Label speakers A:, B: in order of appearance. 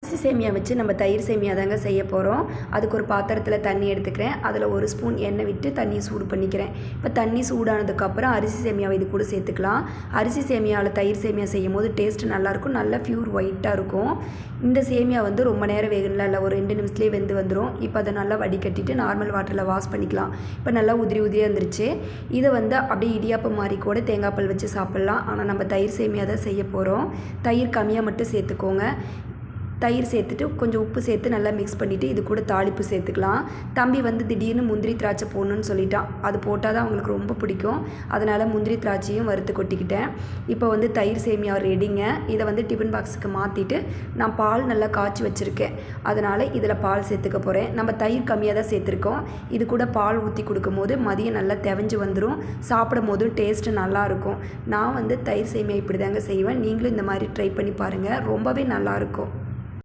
A: அரிசி சேமியா வச்சு நம்ம தயிர் சேமியா தாங்க செய்ய போகிறோம். அதுக்கு ஒரு பாத்திரத்தில் தண்ணி எடுத்துக்கிறேன். அதில் 1 ஸ்பூன் எண்ணெய் விட்டு தண்ணியை சூடு பண்ணிக்கிறேன். இப்போ தண்ணி சூடானதுக்கப்புறம் அரிசி சேமியாவை இது கூட சேர்த்துக்கலாம். அரிசி சேமியாவில் தயிர் சேமியா செய்யும் போது டேஸ்ட்டு நல்லாயிருக்கும், நல்லா ப்யூர் ஒயிட்டாக இருக்கும். இந்த சேமியா ரொம்ப நேரம் வேகலாம் இல்லை, ஒரு 2 நிமிஷத்துலேயே வெந்து வந்துடும். இப்போ அதை நல்லா வடிகட்டிட்டு நார்மல் வாட்டரில் வாஷ் பண்ணிக்கலாம். இப்போ நல்லா உதிரியாக வந்துருச்சு. இதை அப்படியே இடியாப்பம் மாதிரி கூட தேங்காய் பால் வச்சு சாப்பிட்லாம். ஆனால் நம்ம தயிர் சேமியா தான் செய்ய போகிறோம். தயிர் கம்மியாக மட்டும் சேர்த்துக்கோங்க. தயிர் சேர்த்துட்டு கொஞ்சம் உப்பு சேர்த்து நல்லா மிக்ஸ் பண்ணிவிட்டு இது கூட தாளிப்பு சேர்த்துக்கலாம். தம்பி திடீர்னு முந்திரி திராட்சை போடணுன்னு சொல்லிட்டான். அது போட்டால் தான் அவங்களுக்கு ரொம்ப பிடிக்கும். அதனால் முந்திரி திராட்சையும் வறுத்து கொட்டிக்கிட்டேன். இப்போ தயிர் சேமியா ரெடிங்க. இதை டிஃபன் பாக்ஸுக்கு மாற்றிட்டு நான் பால் நல்லா காய்ச்சி வச்சுருக்கேன். அதனால் இதில் பால் சேர்த்துக்க போகிறேன். நம்ம தயிர் கம்மியாக தான் சேர்த்துருக்கோம். இது கூட பால் ஊற்றி கொடுக்கும் போது மதியம் நல்லா தெவஞ்சு வந்துடும். சாப்பிடும் போதும் டேஸ்ட்டு நல்லாயிருக்கும். நான் தயிர் சேமியா இப்படி தாங்க செய்வேன். நீங்களும் இந்த மாதிரி ட்ரை பண்ணி பாருங்கள், ரொம்பவே நல்லாயிருக்கும்.